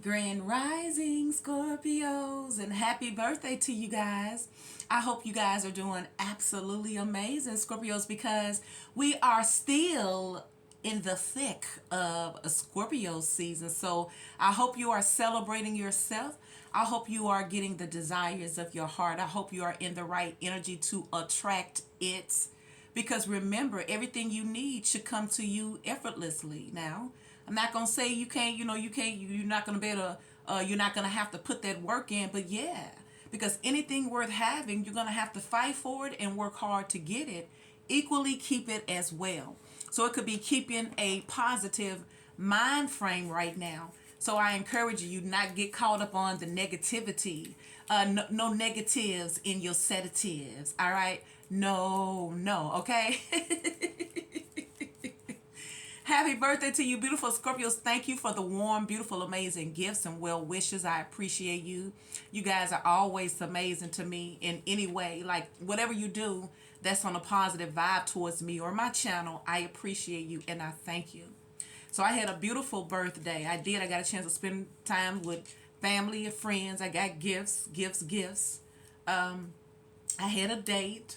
Grand Rising Scorpios, and happy birthday to you guys. I hope you guys are doing absolutely amazing, Scorpios, because we are still in the thick of a Scorpio season. So I hope you are celebrating yourself. I hope you are getting the desires of your heart. I hope you are in the right energy to attract it. Because remember, everything you need should come to you effortlessly. Now, I'm not gonna say you can't. You're not gonna be able to. You're not gonna have to put that work in. But yeah, because anything worth having, you're gonna have to fight for it and work hard to get it. Equally, keep it as well. So it could be keeping a positive mind frame right now. So I encourage you not get caught up on the negativity. No negatives in your sedatives. All right. No, no. Okay. Happy birthday to you, beautiful Scorpios. Thank you for the warm, beautiful, amazing gifts and well wishes. I appreciate you. You guys are always amazing to me in any way. Like, whatever you do that's on a positive vibe towards me or my channel, I appreciate you and I thank you. So I had a beautiful birthday. I did. I got a chance to spend time with family and friends. I got gifts. I had a date.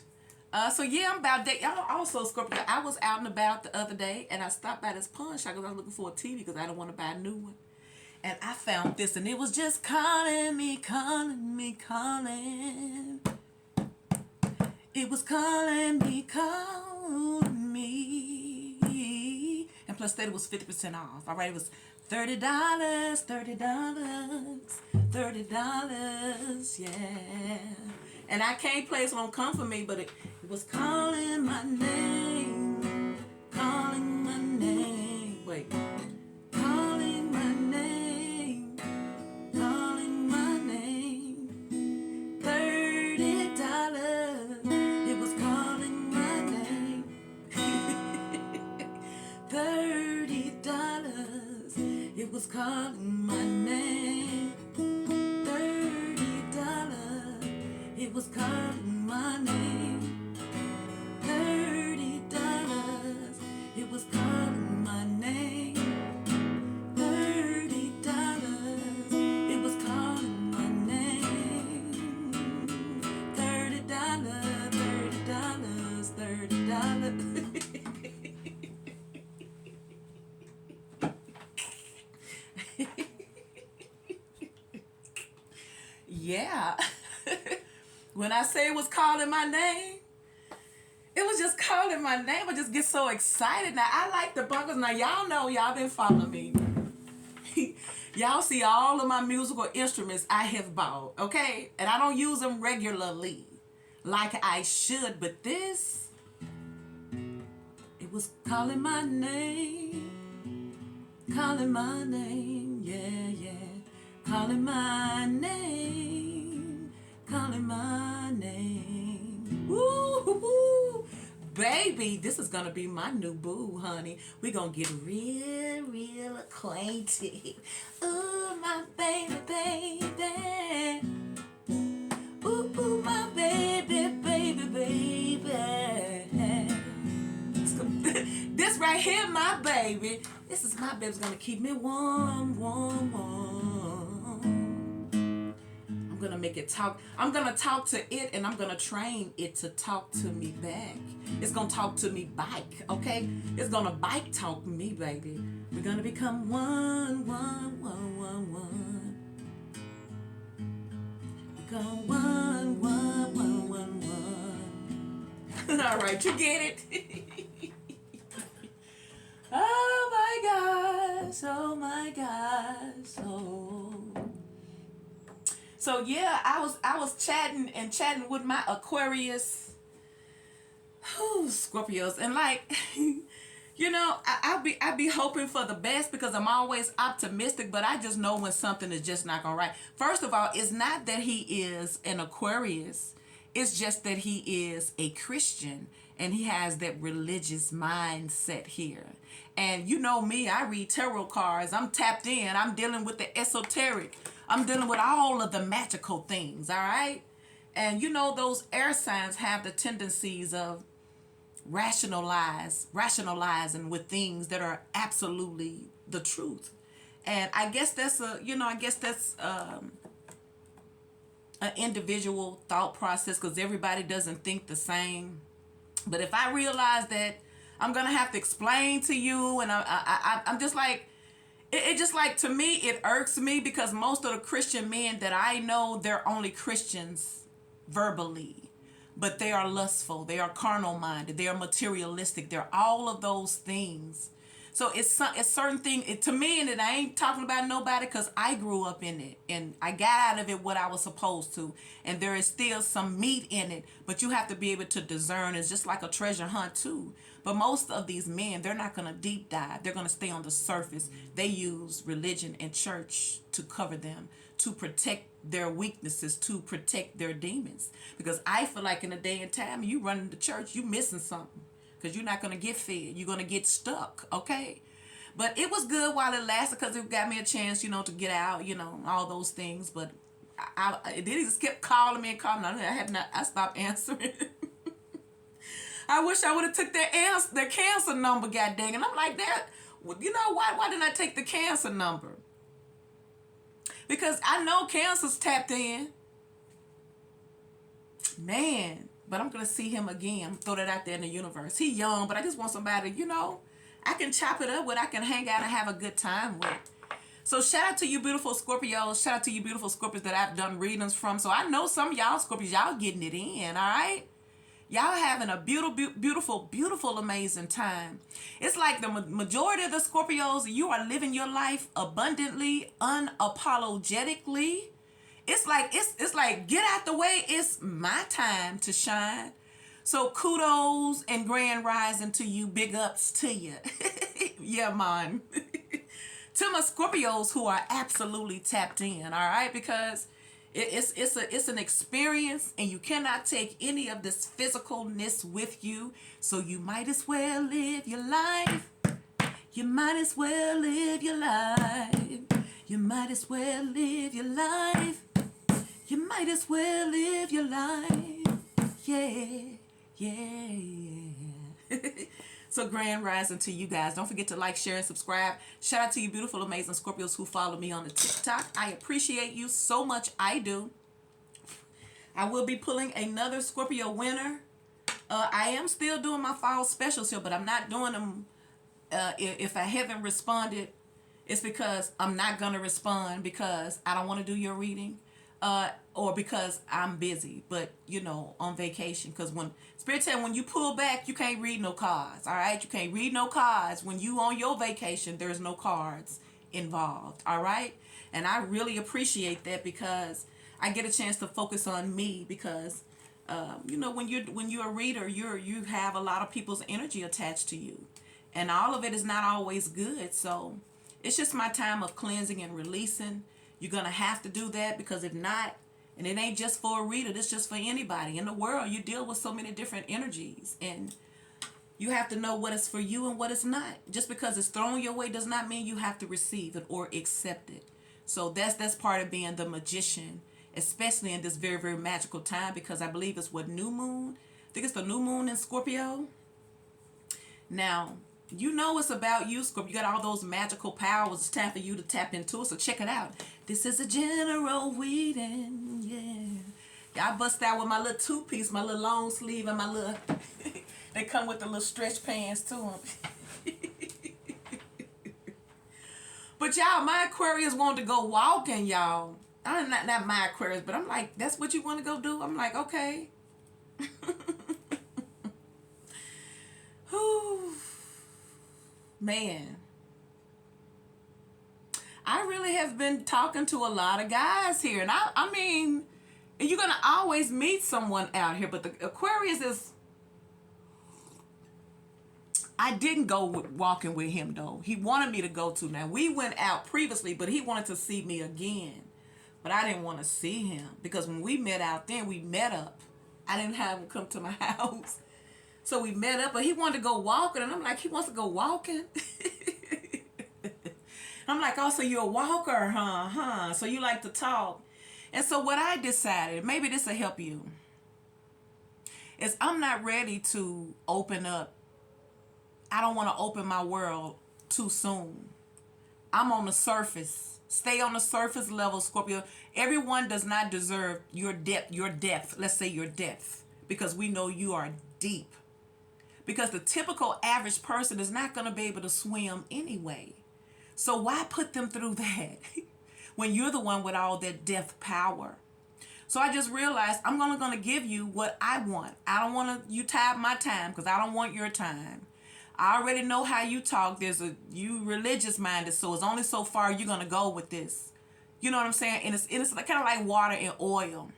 So yeah, I'm about that. Y'all also, Scorpio, I was out and about the other day and I stopped by this pawn shop because I was looking for a TV because I didn't want to buy a new one. And I found this and it was just calling me, calling me, calling. It was calling me, calling me. And plus that it was 50% off. All right, it was $30, $30, yeah. And I can't play it, so don't come for me, but it was calling my name, calling my name. Wait, calling my name, calling my name. $30, it was calling my name. $30, it was calling my name. It was calling my name. $30. It was calling my name. $30. It was calling my name. $30. $30. Yeah. When I say it was calling my name, it was just calling my name. I just get so excited. Now, I like the bunkers. Now, y'all know, y'all been following me. Y'all see all of my musical instruments I have bought, okay? And I don't use them regularly like I should. But this, it was calling my name. Calling my name, yeah. Calling my name. Calling my name. Woo, baby, this is gonna be my new boo, honey. We gonna get real acquainted. Ooh, my baby. Ooh, my baby. This right here, my baby. This is my baby's gonna keep me warm. I'm gonna make it talk. I'm gonna talk to it and I'm gonna train it to talk to me back. It's gonna talk to me back, okay? It's gonna bike talk me, baby. We're gonna become one. Become one. All right, you get it? Oh my gosh. So yeah, I was chatting with my Aquarius Scorpios, and like I'll be hoping for the best because I'm always optimistic, but I just know when something is just not going right. First of all, it's not that he is an Aquarius. It's just that he is a Christian and he has that religious mindset here. And you know me, I read tarot cards. I'm tapped in. I'm dealing with the esoteric. I'm dealing with all of the magical things, all right? And you know those air signs have the tendencies of rationalizing with things that are absolutely the truth. And I guess that's an individual thought process because everybody doesn't think the same. But if I realize that I'm gonna have to explain to you, and I'm just like, it just like, to me, it irks me because most of the Christian men that I know, they're only Christians verbally, but they are lustful, they are carnal minded, they are materialistic, they're all of those things. So it's certain thing to me, and I ain't talking about nobody because I grew up in it and I got out of it what I was supposed to, and there is still some meat in it, but you have to be able to discern. It's just like a treasure hunt too. But most of these men, they're not going to deep dive. They're going to stay on the surface. They use religion and church to cover them, to protect their weaknesses, to protect their demons. Because I feel like in a day and time, you run into church, you missing something. Because you're not going to get fed. You're going to get stuck, okay? But it was good while it lasted because it got me a chance, to get out, all those things. But it just kept calling me and calling me. I stopped answering. I wish I would have took their cancer number, god dang. And I'm like, that, why didn't I take the cancer number? Because I know cancer's tapped in. Man. But I'm going to see him again. Throw that out there in the universe. He young, but I just want somebody, I can chop it up with, I can hang out and have a good time with. So shout out to you beautiful Scorpios. Shout out to you beautiful Scorpios that I've done readings from. So I know some of y'all Scorpios, y'all getting it in, all right? Y'all having a beautiful, amazing time. It's like the majority of the Scorpios, you are living your life abundantly, unapologetically. It's like get out the way. It's my time to shine. So kudos and grand rising to you. Big ups to you. Yeah, man. To my Scorpios who are absolutely tapped in. All right, because it's an experience, and you cannot take any of this physicalness with you. So you might as well live your life. You might as well live your life. You might as well live your life. You might as well live your life. Yeah. So grand rising to you guys. Don't forget to like, share, and subscribe. Shout out to you beautiful, amazing Scorpios who follow me on the TikTok. I appreciate you so much. I do. I will be pulling another Scorpio winner. I am still doing my fall specials here, but I'm not doing them. If I haven't responded, it's because I'm not going to respond because I don't want to do your reading. Or because I'm busy, but on vacation. Because when Spirit said, when you pull back, you can't read no cards. All right, you can't read no cards when you on your vacation. There's no cards involved. All right, and I really appreciate that because I get a chance to focus on me. Because when you're a reader, you have a lot of people's energy attached to you, and all of it is not always good. So it's just my time of cleansing and releasing. You're going to have to do that because if not, and it ain't just for a reader, it's just for anybody. In the world, you deal with so many different energies, and you have to know what is for you and what is not. Just because it's thrown your way does not mean you have to receive it or accept it. So that's part of being the magician, especially in this very, very magical time, because I believe it's new moon. I think it's the new moon in Scorpio. Now, it's about you, Scorpio. You got all those magical powers. It's time for you to tap into it. So check it out. This is a general reading, yeah. Y'all bust out with my little two-piece, my little long sleeve, and my little... They come with the little stretch pants to them. But y'all, my Aquarius wanted to go walking, y'all. I'm not my Aquarius, but I'm like, that's what you want to go do? I'm like, okay. Whew. Man, I really have been talking to a lot of guys here, and I mean, you're gonna always meet someone out here, but the Aquarius is. I didn't go walking with him though. He wanted me to go to. Now we went out previously, but he wanted to see me again, but I didn't want to see him because when we met out then, we met up. I didn't have him come to my house. So we met up, but he wanted to go walking, and I'm like, he wants to go walking? I'm like, oh, so you're a walker, huh? So you like to talk. And so what I decided, maybe this will help you, is I'm not ready to open up. I don't want to open my world too soon. I'm on the surface. Stay on the surface level, Scorpio. Everyone does not deserve your depth. Let's say your depth. Because we know you are deep. Because the typical average person is not going to be able to swim anyway. So why put them through that when you're the one with all that depth power? So I just realized I'm only going to give you what I want. I don't want you to have my time because I don't want your time. I already know how you talk. You religious minded, so it's only so far you're going to go with this. You know what I'm saying? And it's kind of like water and oil.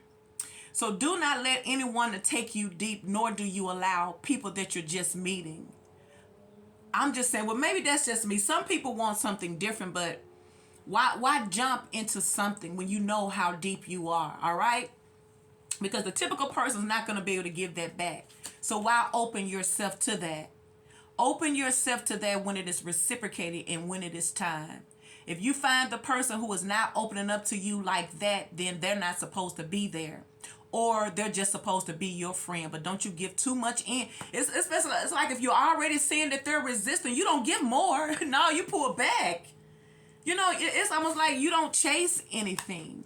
So do not let anyone to take you deep, nor do you allow people that you're just meeting. I'm just saying, well, maybe that's just me. Some people want something different, but why jump into something when you know how deep you are, all right? Because the typical person is not going to be able to give that back. So why open yourself to that? Open yourself to that when it is reciprocated and when it is time. If you find the person who is not opening up to you like that, then they're not supposed to be there. Or they're just supposed to be your friend. But don't you give too much in. It's like if you're already seeing that they're resisting, you don't give more. No, you pull back. You know, it's almost like you don't chase anything.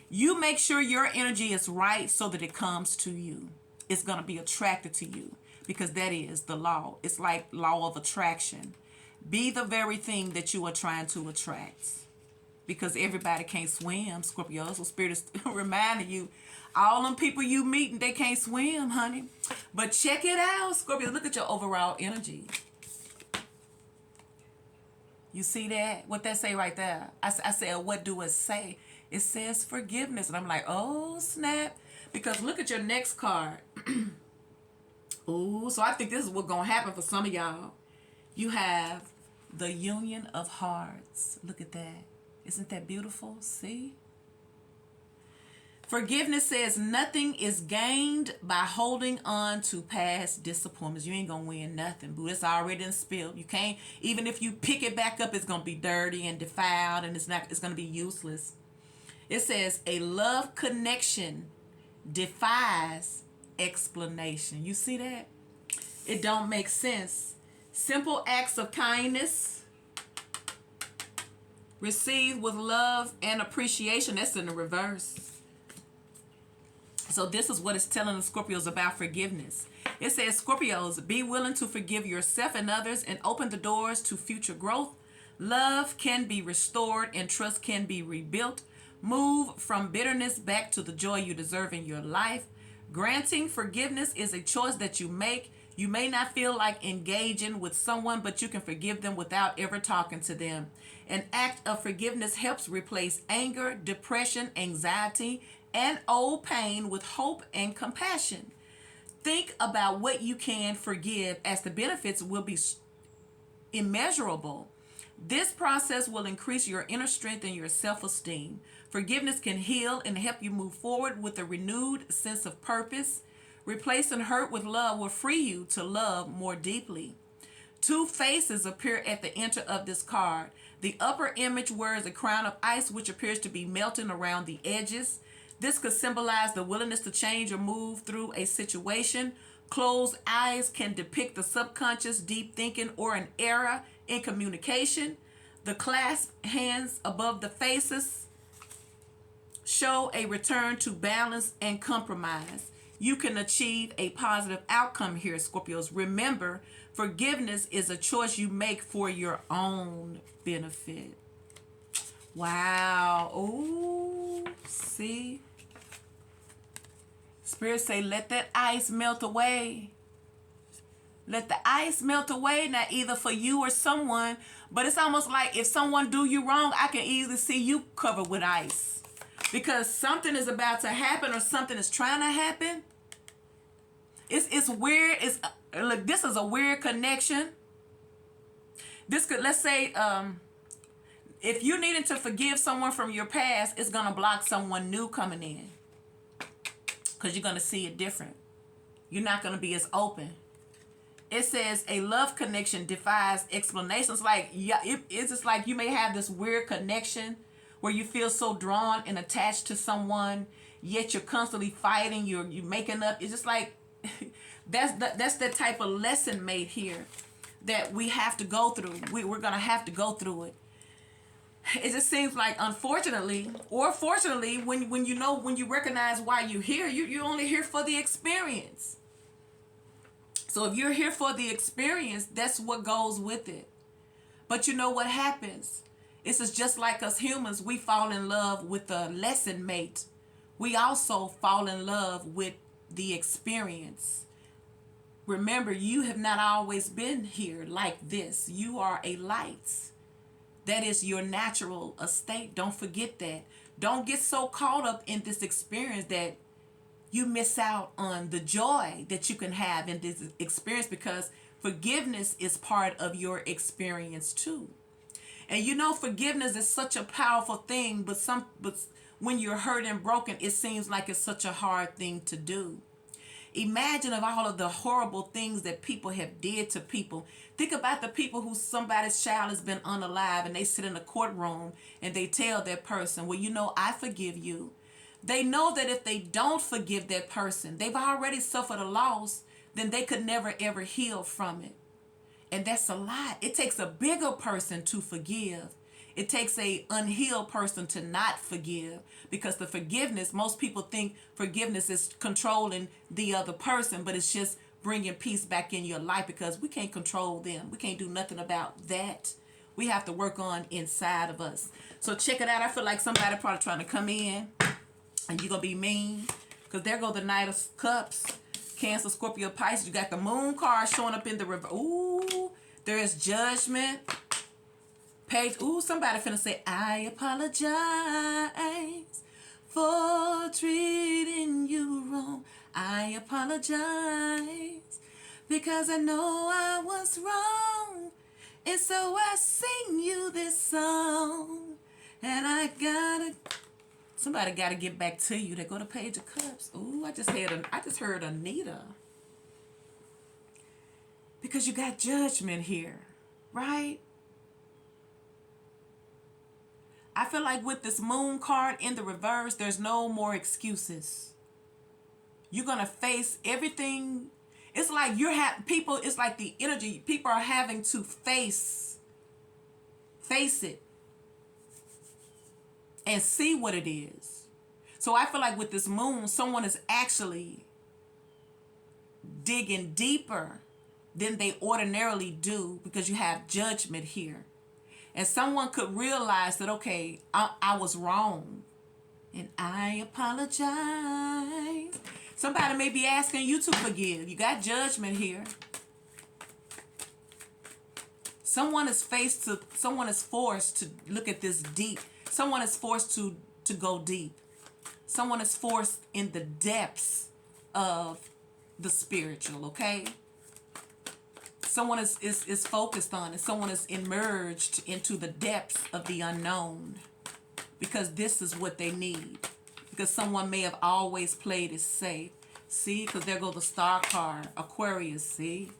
You make sure your energy is right so that it comes to you. It's going to be attracted to you because that is the law. It's like law of attraction. Be the very thing that you are trying to attract. Because everybody can't swim, Scorpio. So Spirit is reminding you, all them people you meeting, they can't swim, honey. But check it out, Scorpio. Look at your overall energy. You see that? What that say right there? I said, what do it say? It says forgiveness. And I'm like, oh, snap. Because look at your next card. Ooh, so I think this is what's going to happen for some of y'all. You have the Union of Hearts. Look at that. Isn't that beautiful? See? Forgiveness says nothing is gained by holding on to past disappointments. You ain't going to win nothing, boo. It's already been spilled. You can't, even if you pick it back up, it's going to be dirty and defiled and it's going to be useless. It says a love connection defies explanation. You see that? It don't make sense. Simple acts of kindness received with love and appreciation. That's in the reverse. So this is what it's telling the Scorpios about forgiveness. It says, Scorpios, be willing to forgive yourself and others and open the doors to future growth. Love can be restored and trust can be rebuilt. Move from bitterness back to the joy you deserve in your life. Granting forgiveness is a choice that you make. You may not feel like engaging with someone, but you can forgive them without ever talking to them. An act of forgiveness helps replace anger, depression, anxiety, and old pain with hope and compassion. Think about what you can forgive, as the benefits will be immeasurable. This process will increase your inner strength and your self-esteem. Forgiveness can heal and help you move forward with a renewed sense of purpose. Replacing hurt with love will free you to love more deeply. Two faces appear at the center of this card. The upper image wears a crown of ice which appears to be melting around the edges. This could symbolize the willingness to change or move through a situation. Closed eyes can depict the subconscious, deep thinking, or an error in communication. The clasped hands above the faces show a return to balance and compromise. You can achieve a positive outcome here, Scorpios. Remember, forgiveness is a choice you make for your own benefit. Wow. Ooh, see? Spirit say, let that ice melt away. Let the ice melt away, not either for you or someone, but it's almost like if someone do you wrong, I can easily see you covered with ice. Because something is about to happen or something is trying to happen. It's weird. Look, this is a weird connection. This could, let's say, if you needed to forgive someone from your past, it's going to block someone new coming in. Because you're going to see it different. You're not going to be as open. It says a love connection defies explanations. Like, yeah, it's just like you may have this weird connection where you feel so drawn and attached to someone, yet you're constantly fighting, you're making up. It's just like that's the type of lesson made here that we have to go through. We're gonna have to go through it. it just seems like, unfortunately or fortunately, when you recognize why you're here, you're only here for the experience. So if you're here for the experience, that's what goes with it. But you know what happens? It's just like us humans. We fall in love with a lesson mate. We also fall in love with the experience. Remember, you have not always been here like this. You are a light. That is your natural estate. Don't forget that. Don't get so caught up in this experience that you miss out on the joy that you can have in this experience, because forgiveness is part of your experience too. And you know, forgiveness is such a powerful thing, but when you're hurt and broken, it seems like it's such a hard thing to do. Imagine of all of the horrible things that people have did to people. Think about the people who somebody's child has been unalive and they sit in a courtroom and they tell that person, well, you know, I forgive you. They know that if they don't forgive that person, they've already suffered a loss, then they could never ever heal from it. And that's a lot. It takes a bigger person to forgive. It takes a unhealed person to not forgive, because the forgiveness, most people think forgiveness is controlling the other person, but it's just bringing peace back in your life, because we can't control them. We can't do nothing about that. We have to work on inside of us. So check it out. I feel like somebody probably trying to come in and you're going to be mean, because there go the Knight of Cups. Cancer, Scorpio, Pisces. You got the Moon card showing up in the river. Ooh, there is Judgment. Page. Ooh, somebody finna say, I apologize for treating you wrong. I apologize because I know I was wrong. And so I sing you this song. And somebody gotta get back to you. They go to Page of Cups. Ooh, I just heard Anita. Because you got Judgment here, right? I feel like with this Moon card in the reverse, there's no more excuses. You're going to face everything. It's like people, it's like the energy, people are having to face it and see what it is. So I feel like with this Moon, someone is actually digging deeper than they ordinarily do, because you have Judgment here. And someone could realize that, okay, I was wrong. And I apologize. Somebody may be asking you to forgive. You got Judgment here. Someone is forced to look at this deep. Someone is forced to go deep. Someone is forced in the depths of the spiritual, okay? Someone is focused on it. Someone is immersed into the depths of the unknown, because this is what they need. Because someone may have always played it safe. See, because there goes the Star card, Aquarius, see?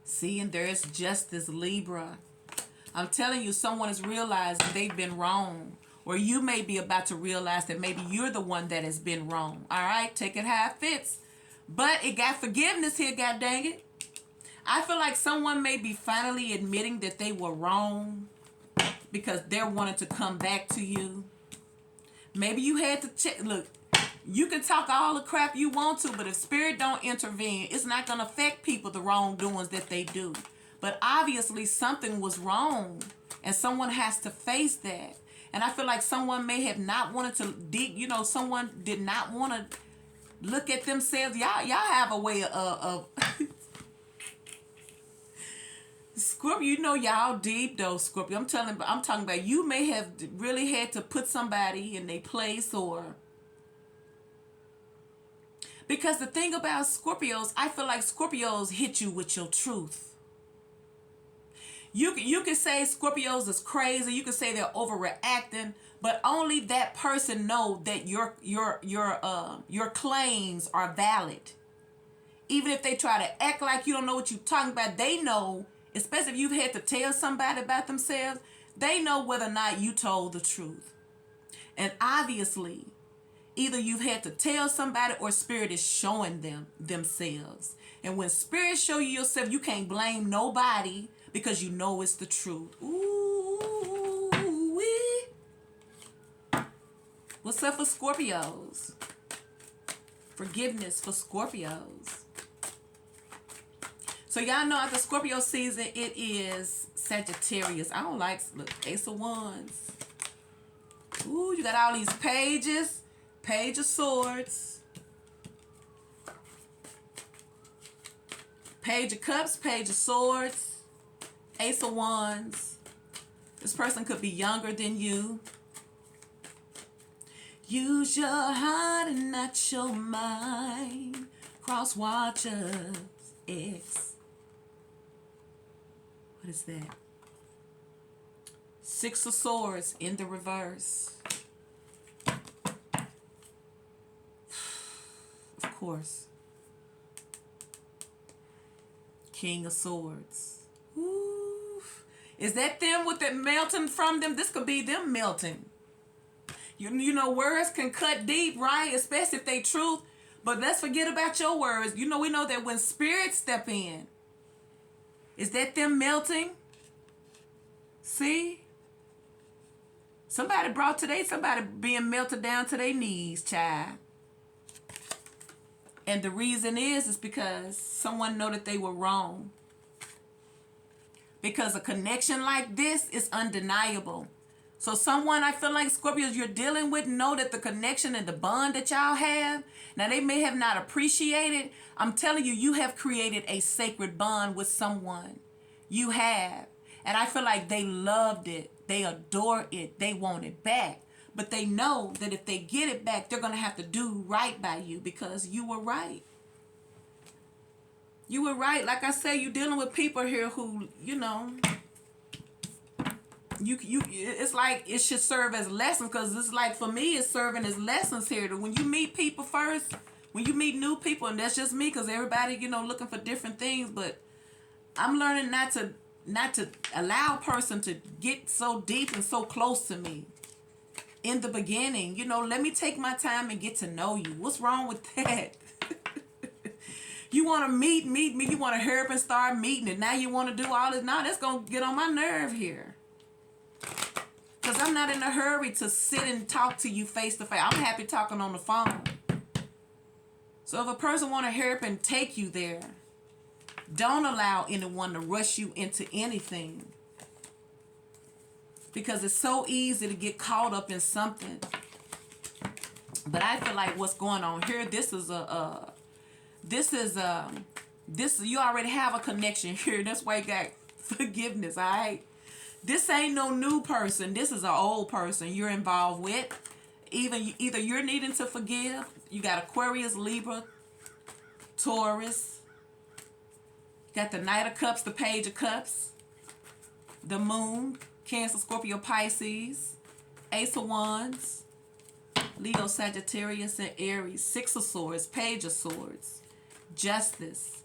See, and there is Justice, Libra. I'm telling you, someone has realized they've been wrong. Or you may be about to realize that maybe you're the one that has been wrong. All right, take it how it fits. But it got forgiveness here, god dang it. I feel like someone may be finally admitting that they were wrong, because they're wanting to come back to you. Maybe you had to check. Look, you can talk all the crap you want to, but if spirit don't intervene, it's not going to affect people, the wrongdoings that they do. But obviously something was wrong, and someone has to face that. And I feel like someone may have not wanted to dig, someone did not want to look at themselves. Y'all have a way of Scorpio, y'all deep though, Scorpio. I'm talking about you may have really had to put somebody in their place, or because the thing about Scorpios, I feel like Scorpios hit you with your truth. You can say Scorpios is crazy. You can say they're overreacting, but only that person know that your claims are valid. Even if they try to act like you don't know what you're talking about, they know. Especially if you've had to tell somebody about themselves, they know whether or not you told the truth. And obviously, either you've had to tell somebody or spirit is showing them themselves. And when spirit show you yourself, you can't blame nobody, because you know it's the truth. Ooh. What's up for Scorpios? Forgiveness for Scorpios. So y'all know after Scorpio season, it is Sagittarius. I don't like, look, Ace of Wands. Ooh, you got all these pages. Page of Swords. Page of Cups, Page of Swords. Ace of Wands. This person could be younger than you. Use your heart and not your mind. Cross watchers. X. What is that? Six of Swords in the reverse. Of course. King of Swords. Ooh. Is that them with it melting from them? This could be them melting. You know, words can cut deep, right? Especially if they truth. But let's forget about your words. You know, we know that when spirits step in, is that them melting? See? Somebody being melted down to their knees, child. And the reason is because someone know that they were wrong. Because a connection like this is undeniable. So someone, I feel like Scorpios you're dealing with, know that the connection and the bond that y'all have, now they may have not appreciated. I'm telling you, you have created a sacred bond with someone. You have. And I feel like they loved it. They adore it. They want it back. But they know that if they get it back, they're going to have to do right by you because you were right. You were right. Like I say, you're dealing with people here who, you know, it's like it should serve as lessons, because it's like, for me, it's serving as lessons here. When you meet people first, when you meet new people, and that's just me, because everybody, you know, looking for different things, but I'm learning not to allow a person to get so deep and so close to me in the beginning. You know, let me take my time and get to know you. What's wrong with that? You want to meet me, you want to hurry up and start meeting, and now you want to do all this. Now that's going to get on my nerve here. Because I'm not in a hurry to sit and talk to you face to face. I'm happy talking on the phone. So if a person want to hurry up and take you there, don't allow anyone to rush you into anything. Because it's so easy to get caught up in something. But I feel like what's going on here, you already have a connection here. That's why you got forgiveness, all right? This ain't no new person. This is an old person you're involved with. Either you're needing to forgive. You got Aquarius, Libra, Taurus. You got the Knight of Cups, the Page of Cups, the Moon, Cancer, Scorpio, Pisces, Ace of Wands, Leo, Sagittarius, and Aries. Six of Swords, Page of Swords, Justice,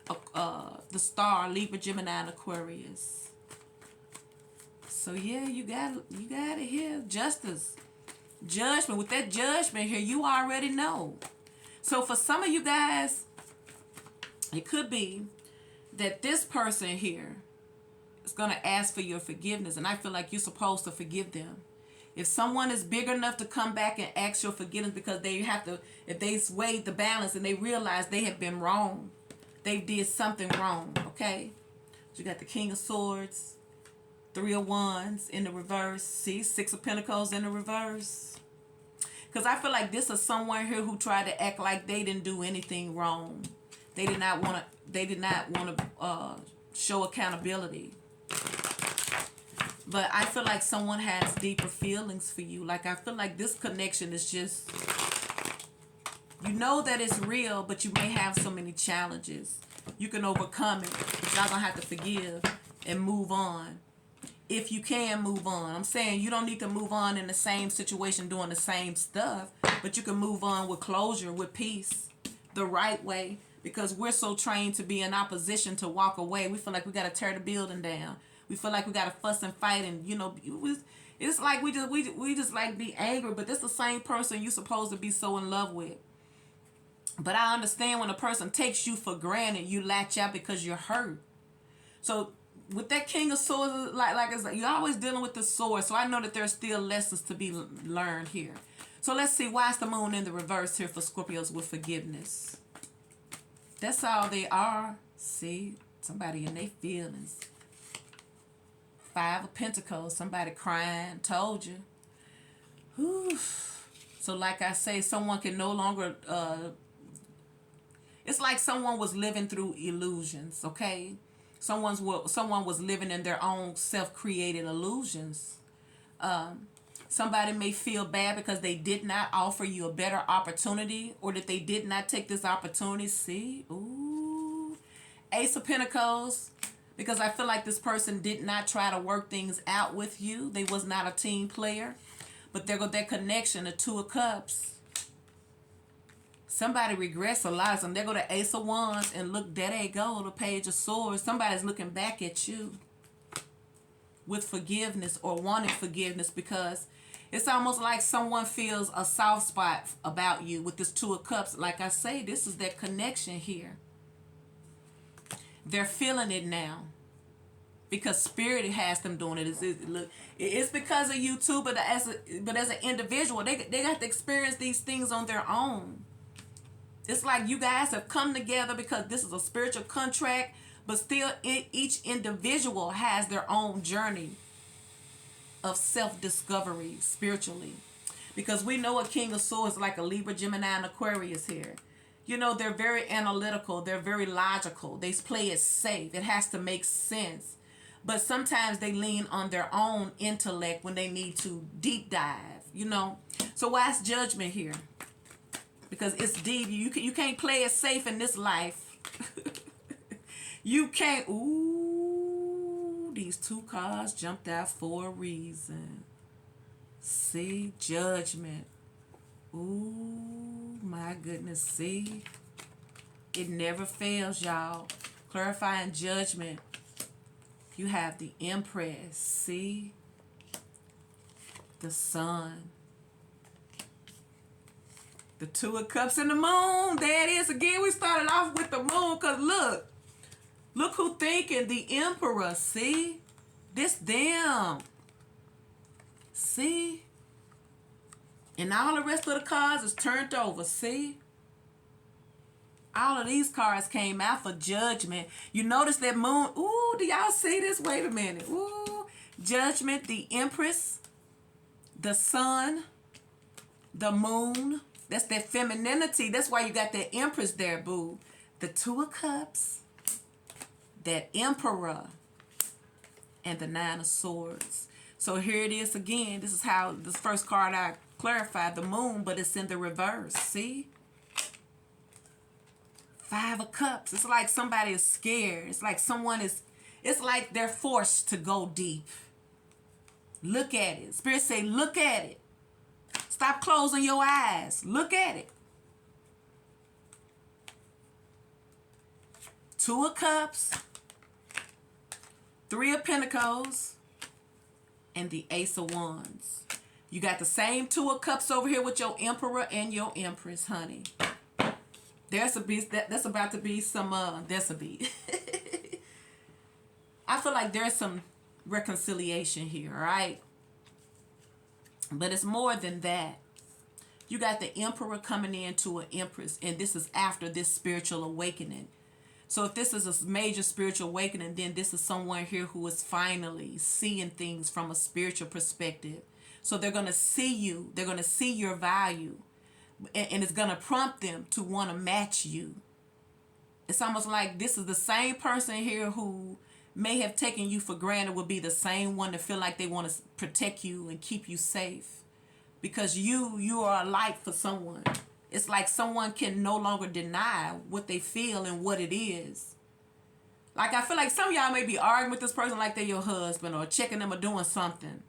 the Star, Libra, Gemini, and Aquarius. So yeah, you got it here. Justice. Judgment. With that judgment here, you already know. So for some of you guys, it could be that this person here is going to ask for your forgiveness. And I feel like you're supposed to forgive them. If someone is big enough to come back and ask your forgiveness, because they have to, if they weighed the balance and they realize they have been wrong, they did something wrong, okay? So you got the King of Swords, Three of Wands in the reverse. See, Six of Pentacles in the reverse. Because I feel like this is someone here who tried to act like they didn't do anything wrong. They did not want to show accountability. But I feel like someone has deeper feelings for you. Like I feel like this connection is just, you know that it's real, but you may have so many challenges. You can overcome it. You're not going to have to forgive and move on. If you can move on. I'm saying you don't need to move on in the same situation doing the same stuff, but you can move on with closure, with peace, the right way, because we're so trained to be in opposition, to walk away. We feel like we got to tear the building down. We feel like we got to fuss and fight, and you know, it's like we just like be angry, but this the same person you're supposed to be so in love with. But I understand when a person takes you for granted, you latch out because you're hurt. So with that King of Swords, like it's like you're always dealing with the sword. So I know that there's still lessons to be learned here. So let's see, why is the moon in the reverse here for Scorpios with forgiveness? That's all they are. See, somebody in their feelings. Five of Pentacles, somebody crying, told you. Whew. So like I say, someone can no longer, it's like someone was living through illusions, okay? Someone was living in their own self-created illusions. Somebody may feel bad because they did not offer you a better opportunity, or that they did not take this opportunity. See? Ooh. Ace of Pentacles. Because I feel like this person did not try to work things out with you. They was not a team player. But there go that connection, the Two of Cups. Somebody regrets a lot. And there go the Ace of Wands. And look, there they go, the Page of Swords. Somebody's looking back at you with forgiveness or wanting forgiveness, because it's almost like someone feels a soft spot about you with this Two of Cups. Like I say, this is that connection here. They're feeling it now because Spirit has them doing it. It's because of you too, but as an individual, they got to experience these things on their own. It's like you guys have come together because this is a spiritual contract, but still each individual has their own journey of self-discovery spiritually. Because we know a King of Swords like a Libra, Gemini, and Aquarius here. You know, they're very analytical. They're very logical. They play it safe. It has to make sense. But sometimes they lean on their own intellect when they need to deep dive, you know. So why is Judgment here? Because it's deep. You can't play it safe in this life. You can't. Ooh, these two cards jumped out for a reason. See, Judgment. Ooh, my goodness. See, it never fails, y'all. Clarifying Judgment. You have the Empress. See, the Sun. The Two of Cups and the Moon. There it is again. We started off with the Moon because look who thinking. The Emperor. See, this them. See, and all the rest of the cards is turned over. See, all of these cards came out for Judgment. You notice that Moon. Ooh, do y'all see this? Wait a minute. Ooh, Judgment, the Empress, the Sun, the Moon. That's that femininity. That's why you got that Empress there, boo. The Two of Cups, that Emperor, and the Nine of Swords. So here it is again. This is how this first card I clarified, the Moon, but it's in the reverse. See? Five of Cups. It's like somebody is scared. It's like it's like they're forced to go deep. Look at it. Spirit say, look at it. Stop closing your eyes. Look at it. Two of Cups, Three of Pentacles, and the Ace of Wands. You got the same Two of Cups over here with your Emperor and your Empress, honey. That's about to be some, that's a beat. I feel like there's some reconciliation here, all right? But it's more than that. You got the Emperor coming into an Empress, and this is after this spiritual awakening. So if this is a major spiritual awakening, then this is someone here who is finally seeing things from a spiritual perspective. So they're going to see you. They're going to see your value. And it's going to prompt them to want to match you. It's almost like this is the same person here who may have taken you for granted will be the same one to feel like they want to protect you and keep you safe. Because you are a light for someone. It's like someone can no longer deny what they feel and what it is. Like I feel like some of y'all may be arguing with this person like they're your husband or checking them or doing something.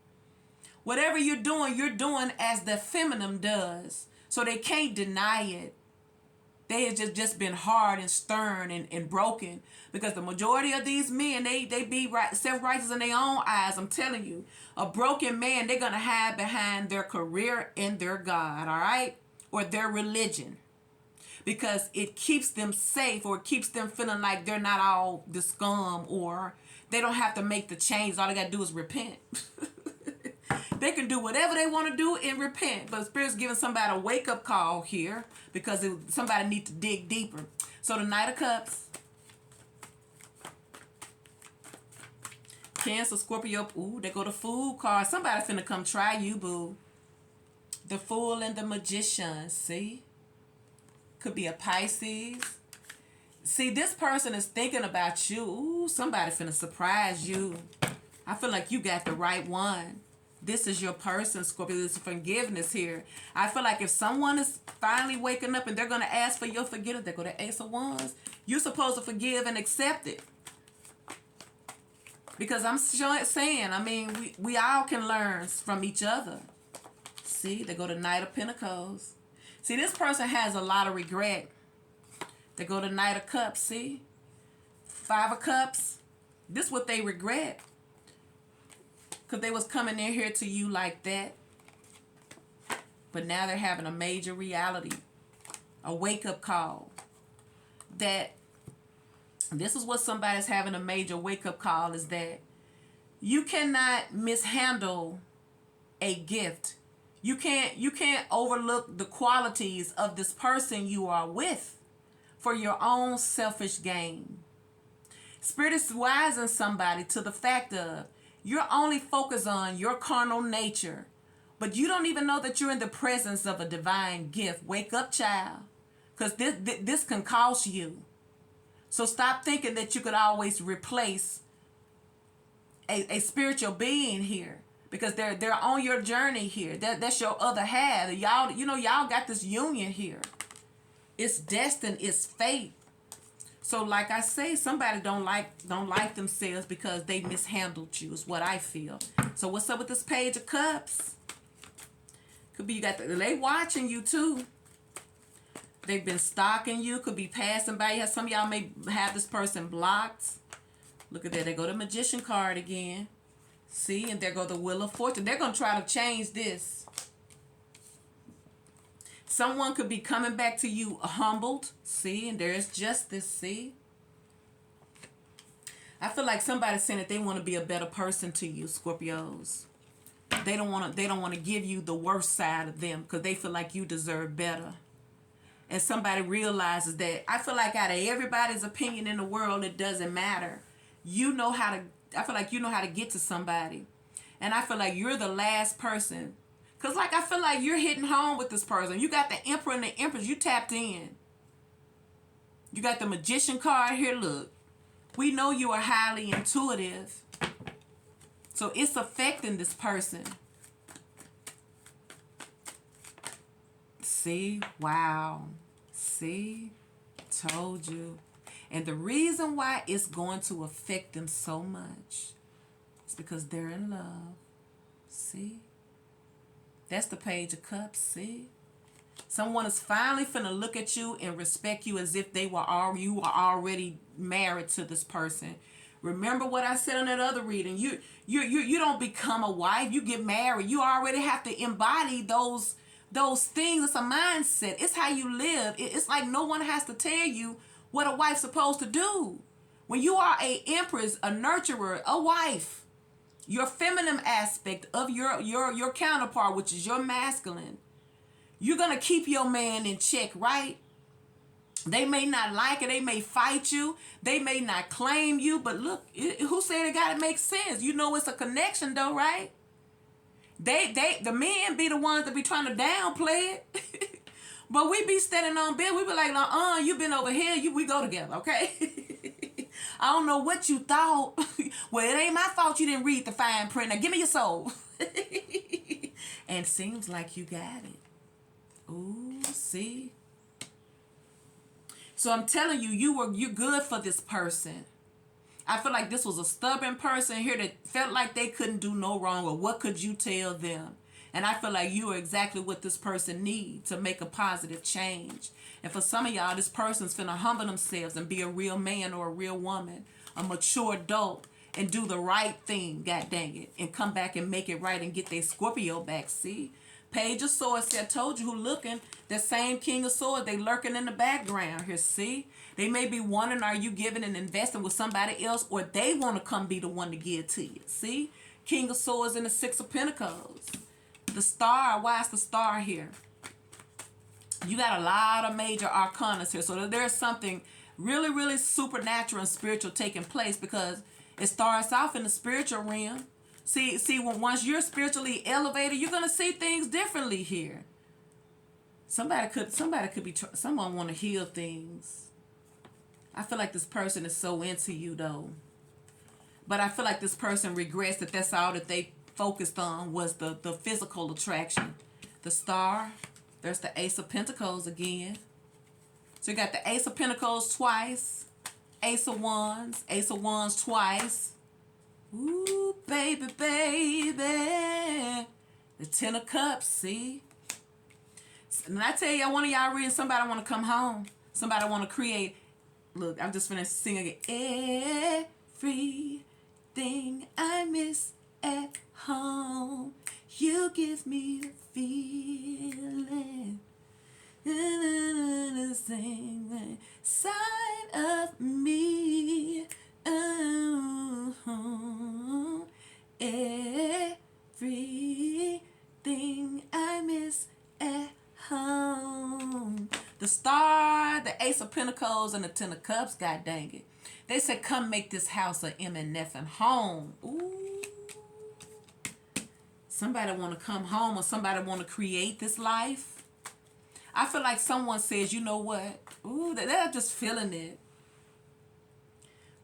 Whatever you're doing as the feminine does. So they can't deny it. They have just been hard and stern and broken. Because the majority of these men, they be self-righteous in their own eyes. I'm telling you. A broken man, they're going to hide behind their career and their God, all right? Or their religion. Because it keeps them safe or it keeps them feeling like they're not all the scum or They don't have to make the change. All they got to do is repent. They can do whatever they want to do and repent. But Spirit's giving somebody a wake-up call here because somebody needs to dig deeper. So the Knight of Cups. Cancer, Scorpio. Ooh, they go to Fool card. Somebody finna come try you, boo. The Fool and the Magician. See? Could be a Pisces. See, this person is thinking about you. Ooh, somebody finna surprise you. I feel like you got the right one. This is your person, Scorpio. There's forgiveness here. I feel like if someone is finally waking up and they're going to ask for your forgiveness, they're going to Ace of Wands. You're supposed to forgive and accept it. Because I'm saying, I mean, we all can learn from each other. See, they go to Knight of Pentacles. See, this person has a lot of regret. They go to Knight of Cups, see? Five of Cups. This is what they regret. Because they was coming in here to you like that. But now they're having a major reality. A wake-up call. That this is what somebody's having a major wake-up call is that you cannot mishandle a gift. You can't overlook the qualities of this person you are with for your own selfish gain. Spirit is wising somebody to the fact of you're only focused on your carnal nature, but you don't even know that you're in the presence of a divine gift. Wake up, child, because this can cost you. So stop thinking that you could always replace a spiritual being here, because they're on your journey here. That's your other half. Y'all got this union here. It's destined. It's fate. So like I say, somebody don't like themselves because they mishandled you is what I feel. So what's up with this Page of Cups? Could be they watching you too. They've been stalking you. Could be passing by you. Some of y'all may have this person blocked. Look at that. They go to Magician card again. See? And there go the Wheel of Fortune. They're going to try to change this. Someone could be coming back to you humbled. See? And there's justice. See? I feel like somebody's saying that they want to be a better person to you, Scorpios. They don't want to give you the worst side of them because they feel like you deserve better. And somebody realizes that. I feel like out of everybody's opinion in the world, it doesn't matter. I feel like you know how to get to somebody. And I feel like you're the last person. Because I feel like you're hitting home with this person. You got the Emperor and the Empress. You tapped in. You got the Magician card here. Look. We know you are highly intuitive. So it's affecting this person. See? Wow. See? Told you. And the reason why it's going to affect them so much is because they're in love. See? That's the Page of Cups. See? Someone is finally finna look at you and respect you as if you were already married to this person. Remember what I said on that other reading. You don't become a wife. You get married. You already have to embody those things. It's a mindset. It's how you live. It's like no one has to tell you what a wife's supposed to do. When you are a empress, a nurturer, a wife, your feminine aspect of your counterpart, which is your masculine, you're going to keep your man in check, right? They may not like it. They may fight you. They may not claim you. But look, who said it got to make sense? You know it's a connection though, right? The men be the ones that be trying to downplay it. But we be standing on bed. We be like, you been over here. We go together, okay? I don't know what you thought. Well, it ain't my fault you didn't read the fine print. Now give me your soul. And seems like you got it. Ooh, see? So I'm telling you, you're good for this person. I feel like this was a stubborn person here that felt like they couldn't do no wrong, or what could you tell them? And I feel like you are exactly what this person needs to make a positive change. And for some of y'all, this person's finna humble themselves and be a real man or a real woman, a mature adult, and do the right thing, god dang it, and come back and make it right and get their Scorpio back, see? Page of Swords, see, I told you who looking. That same King of Swords, they lurking in the background here, see? They may be wondering, are you giving and investing with somebody else, or they want to come be the one to give to you, see? King of Swords and the Six of Pentacles. The Star, why is the Star here? You got a lot of major arcana here, so there's something really, really supernatural and spiritual taking place, because it starts off in the spiritual realm. See, once you're spiritually elevated, you're gonna see things differently here. Someone want to heal things. I feel like this person is so into you though, but I feel like this person regrets that that's all that they focused on was the physical attraction. The Star. There's the Ace of Pentacles again. So you got the Ace of Pentacles twice, Ace of Wands twice. Ooh, baby, baby. The Ten of Cups, see? And I tell you, one of y'all reading, somebody want to come home. Somebody want to create. Look, I'm just finna sing again. Everything I miss at home, you give me the feeling. The same side of me. Oh, everything I miss at home. The Star, the Ace of Pentacles, and the Ten of Cups, god dang it. They said, come make this house a MNF home. Ooh. Somebody want to come home, or somebody want to create this life. I feel like someone says, you know what? Ooh, they're just feeling it.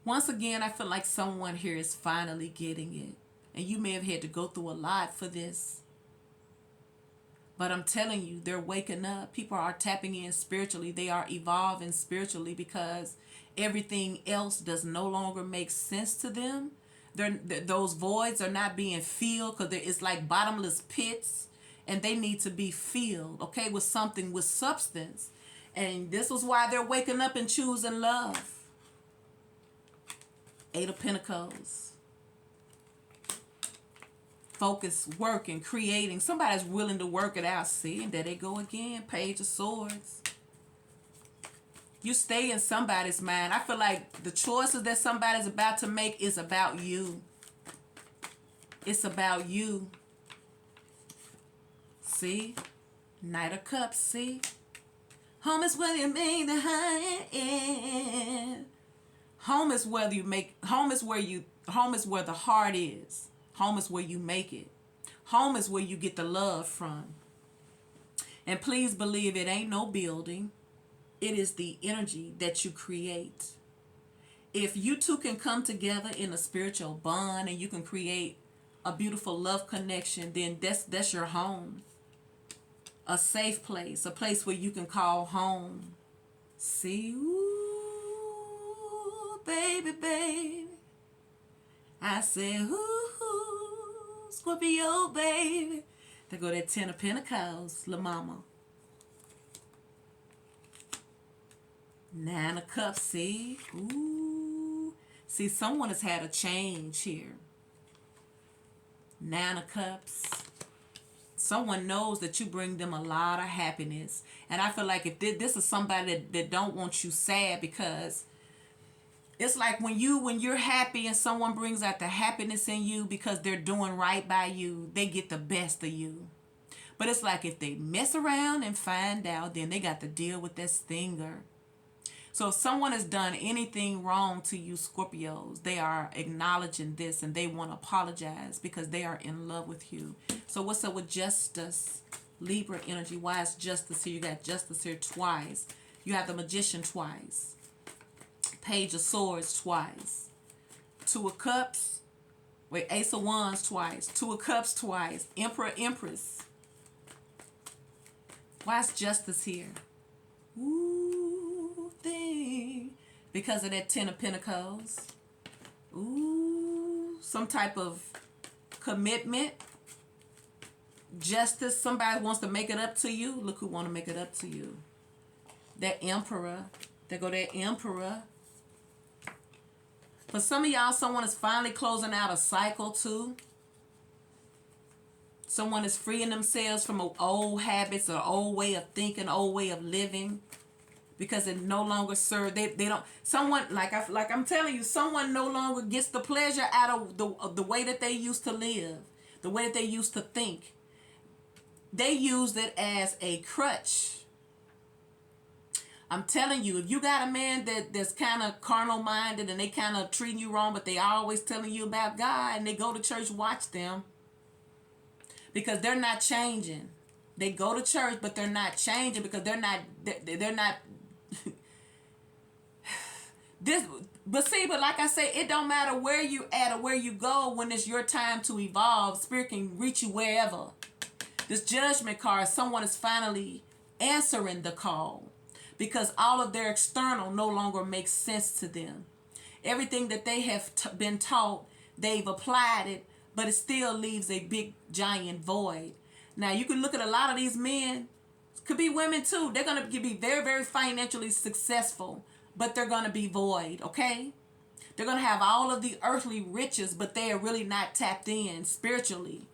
Once again, I feel like someone here is finally getting it. And you may have had to go through a lot for this. But I'm telling you, they're waking up. People are tapping in spiritually. They are evolving spiritually, because everything else does no longer make sense to them. Those voids are not being filled, because it's like bottomless pits. And they need to be filled, okay, with something, with substance. And this is why they're waking up and choosing love. Eight of Pentacles. Focus, working, creating. Somebody's willing to work it out. See, and there they go again. Page of Swords. You stay in somebody's mind. I feel like the choices that somebody's about to make is about you. It's about you. See? Knight of Cups, see? Home is where you make the high end. Home is where the heart is. Home is where you make it. Home is where you get the love from. And please believe it ain't no building. It is the energy that you create. If you two can come together in a spiritual bond and you can create a beautiful love connection, then that's your home. A safe place, a place where you can call home. See, ooh, baby, baby. I say, ooh, Scorpio, baby. There go that Ten of Pentacles, La Mama. Nine of Cups, see? Ooh. See, someone has had a change here. Nine of Cups. Someone knows that you bring them a lot of happiness. And I feel like if this is somebody that don't want you sad, because it's like when you're happy and someone brings out the happiness in you because they're doing right by you, they get the best of you. But it's like if they mess around and find out, then they got to deal with that stinger. So if someone has done anything wrong to you, Scorpios, they are acknowledging this and they want to apologize because they are in love with you. So what's up with Justice? Libra energy. Why is Justice here? You got Justice here twice. You have the Magician twice. Page of Swords twice. Two of Cups. Wait, Ace of Wands twice. Two of Cups twice. Emperor, Empress. Why is Justice here? Ooh, thing. Because of that Ten of Pentacles. Ooh, some type of commitment. Justice. Somebody wants to make it up to you. Look who want to make it up to you. That Emperor. There go that Emperor. For some of y'all, someone is finally closing out a cycle too. Someone is freeing themselves from old habits or old way of thinking, old way of living, because it no longer serve. They don't. Someone like I'm telling you, someone no longer gets the pleasure out of the way that they used to live, the way that they used to think. They used it as a crutch. I'm telling you, if you got a man that's kind of carnal minded and they kind of treating you wrong, but they always telling you about God and they go to church, watch them, because they're not changing. They go to church, but they're not changing because they're not this. But like I say, it don't matter where you at or where you go. When it's your time to evolve, Spirit can reach you wherever. This judgment card, someone is finally answering the call, because all of their external no longer makes sense to them. Everything that they have been taught, they've applied it, but it still leaves a big giant void. Now you can look at a lot of these men, could be women too. They're going to be very, very financially successful, but they're going to be void, okay? They're going to have all of the earthly riches, but they are really not tapped in spiritually.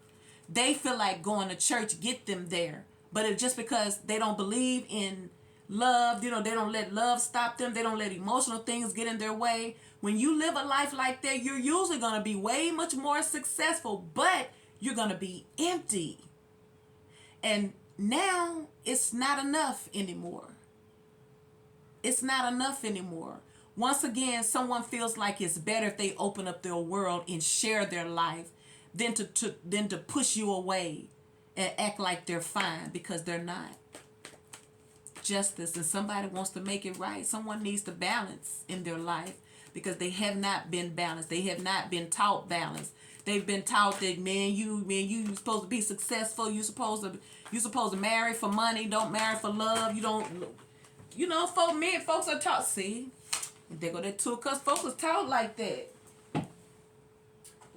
They feel like going to church get them there, but it's just because they don't believe in love. They don't let love stop them. They don't let emotional things get in their way. When you live a life like that, you're usually going to be way much more successful, but you're going to be empty. And now it's not enough anymore. It's not enough anymore. Once again, someone feels like it's better if they open up their world and share their life than to push you away and act like they're fine, because they're not. Justice, and somebody wants to make it right. Someone needs to balance in their life, because they have not been balanced. They have not been taught balance. They've been taught that you supposed to be successful. You supposed to marry for money. Don't marry for love. Folks are taught. See, they go that 2 of Cups. Folks are taught like that.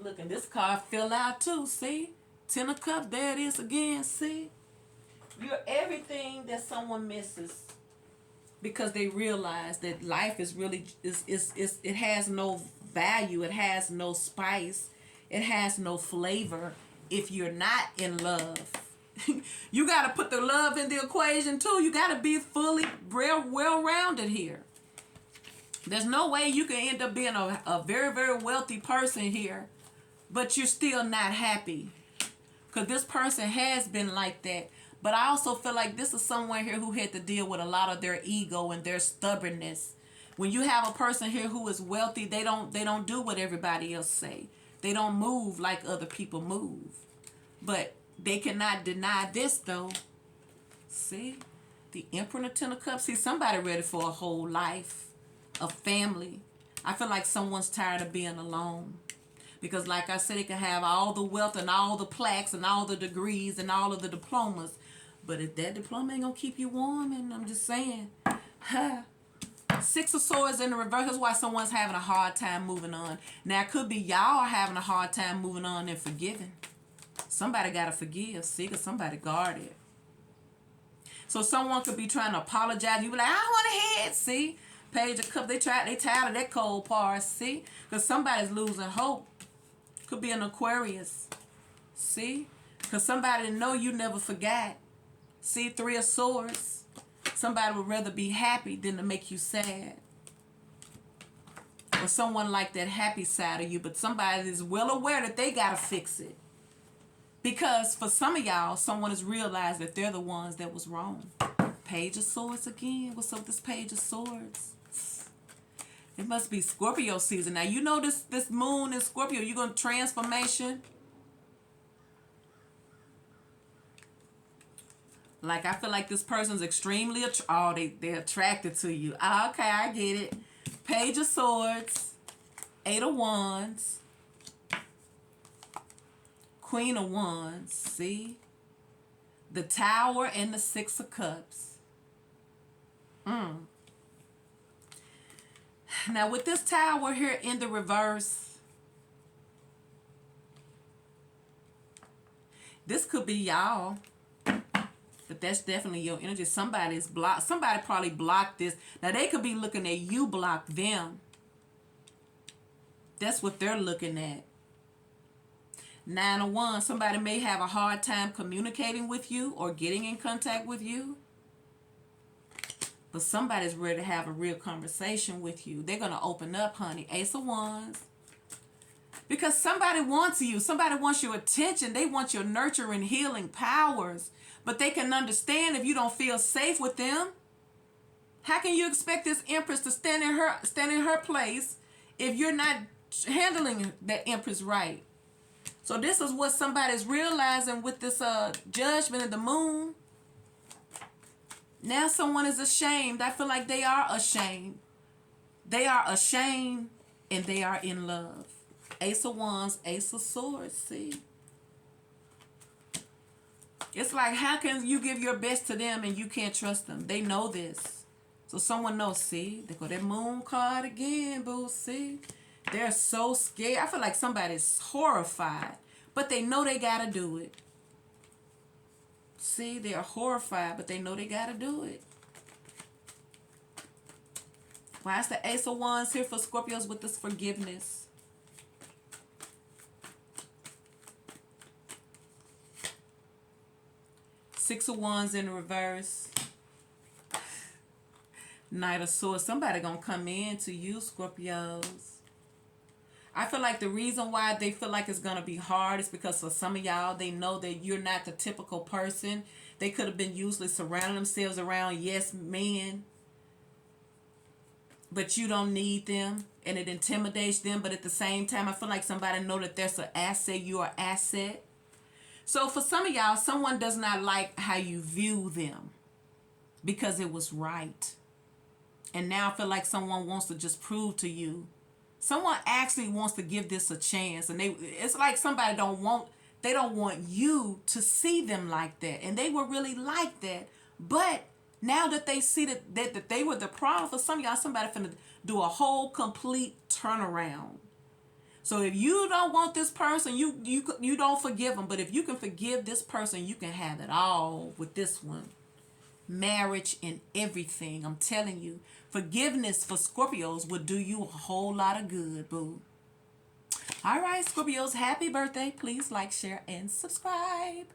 Look, and this card fell out too. See, 10 of Cups. There it is again. See. You're everything that someone misses, because they realize that life is really it has no value, it has no spice, it has no flavor if you're not in love. You got to put the love in the equation too. You got to be fully well-rounded here. There's no way you can end up being a very, very wealthy person here, but you're still not happy, because this person has been like that. But I also feel like this is someone here who had to deal with a lot of their ego and their stubbornness. When you have a person here who is wealthy, they don't do what everybody else say. They don't move like other people move. But they cannot deny this though. See? The Emperor and the 10 of Cups. See, somebody ready for a whole life, a family. I feel like someone's tired of being alone. Because like I said, they can have all the wealth and all the plaques and all the degrees and all of the diplomas. But if that diploma ain't going to keep you warm, and I'm just saying. 6 of Swords in the reverse. That's why someone's having a hard time moving on. Now, it could be y'all are having a hard time moving on and forgiving. Somebody got to forgive. See, because somebody guarded. So someone could be trying to apologize. You be like, I don't want to hear it. See? Page of Cups. They tired of that cold part. See? Because somebody's losing hope. Could be an Aquarius. See? Because somebody know you never forgot. See? 3 of Swords. Somebody would rather be happy than to make you sad. Or someone like that happy side of you. But somebody is well aware that they got to fix it. Because for some of y'all, someone has realized that they're the ones that was wrong. Page of Swords again. What's up with this Page of Swords? It must be Scorpio season. Now, you know this moon in Scorpio. You're going to transformation. Like, I feel like this person's extremely, they're attracted to you. Okay, I get it. Page of Swords. 8 of Wands. Queen of Wands. See? The Tower and the 6 of Cups. Now, with this Tower here in the reverse, this could be y'all. But that's definitely your energy. Somebody's blocked. Somebody probably blocked this. Now, they could be looking at you block them. That's what they're looking at. Nine of Wands, somebody may have a hard time communicating with you or getting in contact with you. But somebody's ready to have a real conversation with you. They're going to open up, honey. Ace of Wands. Because somebody wants you. Somebody wants your attention. They want your nurturing, healing powers. But they can understand if you don't feel safe with them. How can you expect this Empress to stand in her place if you're not handling that Empress right? So this is what somebody's realizing with this Judgment of the Moon. Now someone is ashamed. I feel like they are ashamed. They are ashamed and they are in love. Ace of Wands, Ace of Swords, see? It's like, how can you give your best to them and you can't trust them? They know this. So someone knows, see? They go that Moon card again, boo, see? They're so scared. I feel like somebody's horrified, but they know they gotta do it. See, they're horrified, but they know they gotta do it. Why is the Ace of Wands here for Scorpios with this forgiveness? Six of Wands in reverse. Knight of Swords. Somebody gonna come in to you, Scorpios. I feel like the reason why they feel like it's gonna be hard is because for some of y'all, they know that you're not the typical person. They could have been usually surrounding themselves around yes men, but you don't need them, and it intimidates them. But at the same time, I feel like somebody know that there's an asset. You're an asset. So for some of y'all, someone does not like how you view them because it was right. And now I feel like someone wants to just prove to you. Someone actually wants to give this a chance. And it's like somebody don't want you to see them like that. And they were really like that. But now that they see that they were the problem, for some of y'all, somebody finna do a whole complete turnaround. So if you don't want this person, you don't forgive them. But if you can forgive this person, you can have it all with this one. Marriage and everything. I'm telling you, forgiveness for Scorpios would do you a whole lot of good, boo. All right, Scorpios, happy birthday. Please like, share, and subscribe.